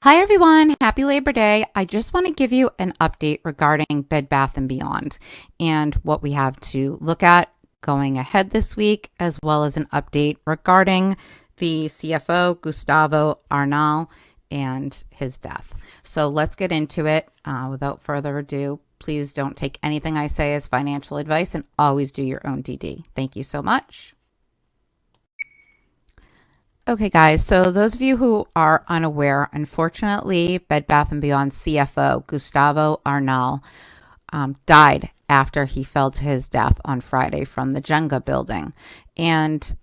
Hi everyone, happy Labor Day. I just want to give you an update regarding Bed Bath & Beyond and what we have to look at going ahead this week, as well as an update regarding the CFO Gustavo Arnal and his death. So let's get into it. Without further ado, please don't take anything I say as financial advice and always do your own DD. Thank you so much. Okay, guys, so those of you who are unaware, unfortunately, Bed Bath & Beyond CFO Gustavo Arnal died after he fell to his death on Friday from the Jenga building. And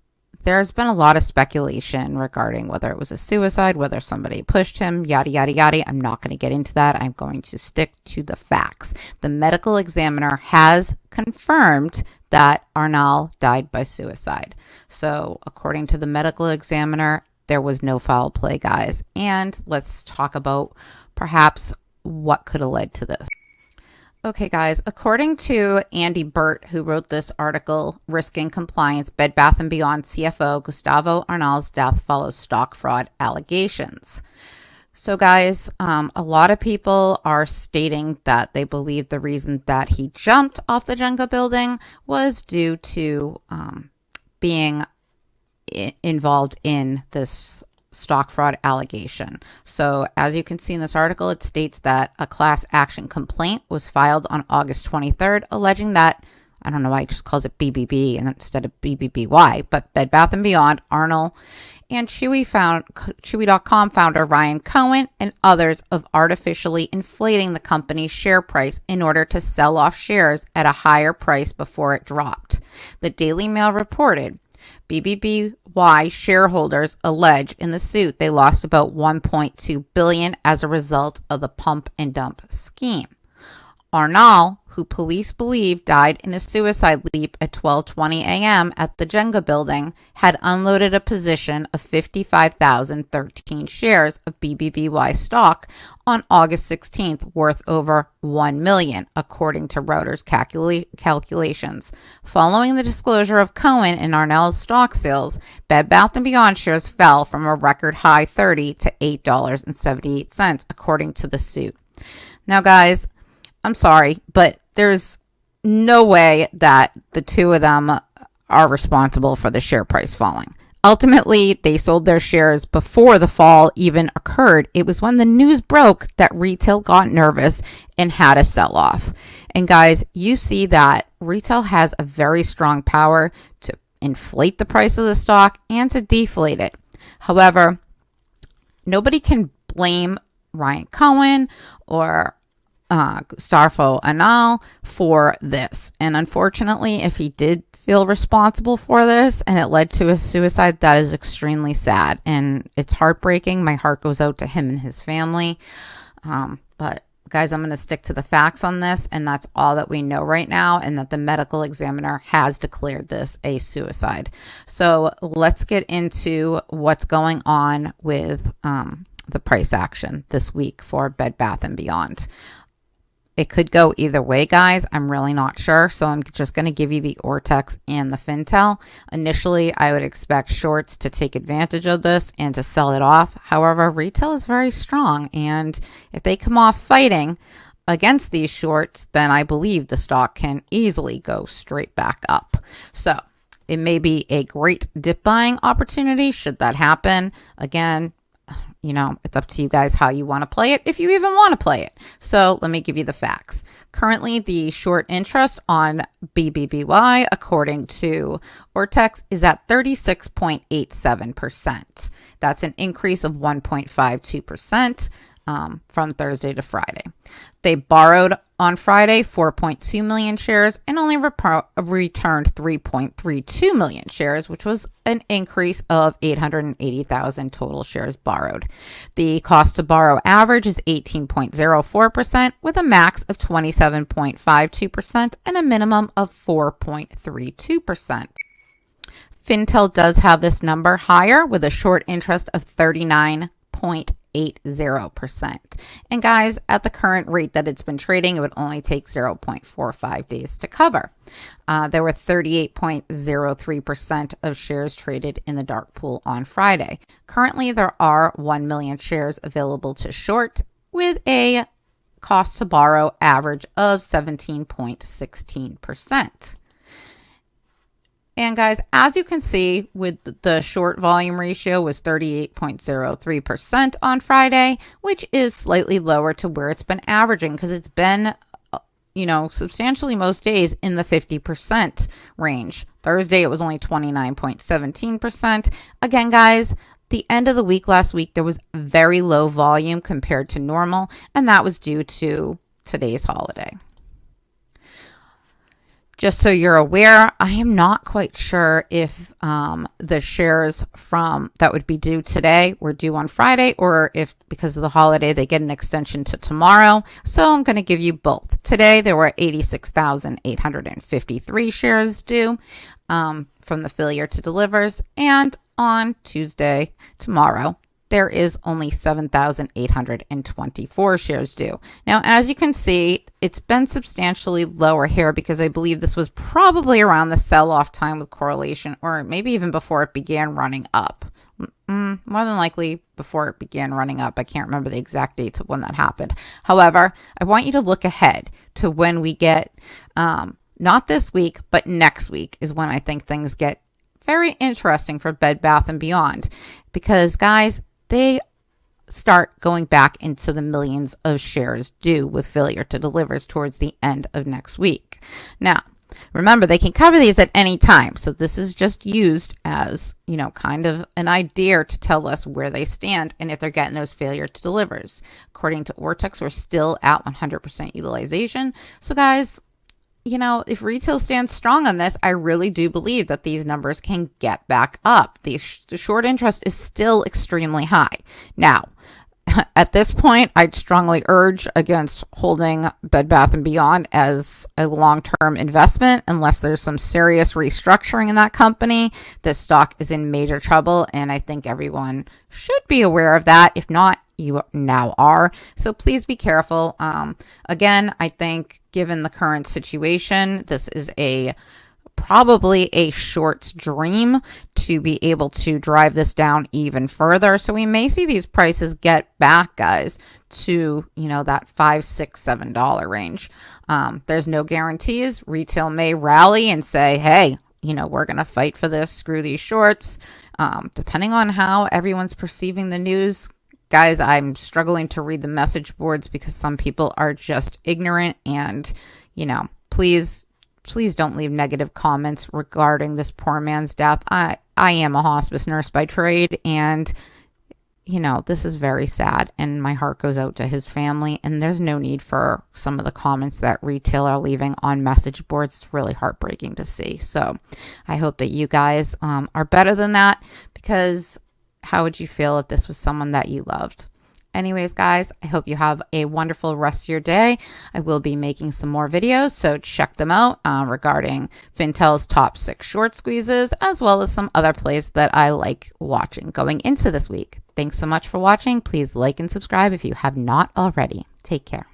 there's been a lot of speculation regarding whether it was a suicide, whether somebody pushed him, yada, yada, yada. I'm not going to get into that. I'm going to stick to the facts. The medical examiner has confirmed that Arnal died by suicide. So according to the medical examiner, there was no foul play, guys. And let's talk about perhaps what could have led to this. Okay, guys, according to Andy Burt, who wrote this article, Risking Compliance, Bed Bath & Beyond CFO Gustavo Arnal's death follows stock fraud allegations. So, guys, a lot of people are stating that they believe the reason that he jumped off the Jenga building was due to being involved in this stock fraud allegation. So as you can see in this article, it states that a class action complaint was filed on August 23rd, alleging that, I don't know why it just calls it BBB and instead of BBBY, but Bed Bath & Beyond, Arnal, and Chewy.com founder Ryan Cohen and others of artificially inflating the company's share price in order to sell off shares at a higher price before it dropped. The Daily Mail reported BBBY shareholders allege in the suit they lost about $1.2 billion as a result of the pump and dump scheme. Arnal, who police believe died in a suicide leap at 12:20 a.m. at the Jenga building, had unloaded a position of 55,013 shares of BBBY stock on August 16th, worth over $1 million, according to Reuters calculations. Following the disclosure of Cohen and Arnal's stock sales, Bed Bath & Beyond shares fell from a record high $30 to $8.78, according to the suit. Now, guys, I'm sorry, but there's no way that the two of them are responsible for the share price falling. Ultimately, they sold their shares before the fall even occurred. It was when the news broke that retail got nervous and had a sell-off. And guys, you see that retail has a very strong power to inflate the price of the stock and to deflate it. However, nobody can blame Ryan Cohen or Gustavo Arnal for this. And unfortunately, if he did feel responsible for this and it led to a suicide, that is extremely sad and it's heartbreaking. My heart goes out to him and his family. But guys, I'm going to stick to the facts on this, and that's all that we know right now, and that the medical examiner has declared this a suicide. So let's get into what's going on with the price action this week for Bed Bath & Beyond. It could go either way, guys. I'm really not sure. So I'm just going to give you the Ortex and the Fintel. Initially, I would expect shorts to take advantage of this and to sell it off. However, retail is very strong. And if they come off fighting against these shorts, then I believe the stock can easily go straight back up. So it may be a great dip buying opportunity should that happen. Again, you know, it's up to you guys how you want to play it, if you even want to play it. So let me give you the facts. Currently, the short interest on BBBY, according to Ortex, is at 36.87%. That's an increase of 1.52%. From Thursday to Friday. They borrowed on Friday 4.2 million shares and only returned 3.32 million shares, which was an increase of 880,000 total shares borrowed. The cost to borrow average is 18.04% with a max of 27.52% and a minimum of 4.32%. Fintel does have this number higher with a short interest of 39.8%. 0.80%. And guys, at the current rate that it's been trading, it would only take 0.45 days to cover. There were 38.03% of shares traded in the dark pool on Friday. Currently, there are 1 million shares available to short with a cost to borrow average of 17.16%. And guys, as you can see, with the short volume ratio was 38.03% on Friday, which is slightly lower to where it's been averaging because it's been, substantially most days in the 50% range. Thursday, it was only 29.17%. Again, guys, the end of the week last week, there was very low volume compared to normal, and that was due to today's holiday. Just so you're aware, I am not quite sure if the shares from that would be due today were due on Friday, or if because of the holiday they get an extension to tomorrow. So I'm going to give you both. Today there were 86,853 shares due from the failure to delivers, and on Tuesday, tomorrow, there is only 7,824 shares due. Now, as you can see, it's been substantially lower here because I believe this was probably around the sell-off time with correlation, or maybe even before it began running up. More than likely before it began running up. I can't remember the exact dates of when that happened. However, I want you to look ahead to when we get, not this week, but next week is when I think things get very interesting for Bed Bath & Beyond, because guys, they start going back into the millions of shares due with failure to delivers towards the end of next week. Now, remember, they can cover these at any time. So this is just used as, kind of an idea to tell us where they stand and if they're getting those failure to delivers. According to Ortex, we're still at 100% utilization. So guys, if retail stands strong on this, I really do believe that these numbers can get back up. The short interest is still extremely high. Now, at this point, I'd strongly urge against holding Bed Bath & Beyond as a long-term investment unless there's some serious restructuring in that company. This stock is in major trouble, and I think everyone should be aware of that. If not, you now are. So please be careful. Again, I think given the current situation, this is probably a short's dream to be able to drive this down even further. So we may see these prices get back, guys, to, that $5, $6, $7 range. There's no guarantees. Retail may rally and say, hey, we're going to fight for this. Screw these shorts. Depending on how everyone's perceiving the news, guys, I'm struggling to read the message boards because some people are just ignorant, and, please don't leave negative comments regarding this poor man's death. I am a hospice nurse by trade, and, this is very sad, and my heart goes out to his family, and there's no need for some of the comments that retail are leaving on message boards. It's really heartbreaking to see. So I hope that you guys are better than that, because how would you feel if this was someone that you loved? Anyways, guys, I hope you have a wonderful rest of your day. I will be making some more videos, so check them out regarding Fintel's top 6 short squeezes, as well as some other plays that I like watching going into this week. Thanks so much for watching. Please like and subscribe if you have not already. Take care.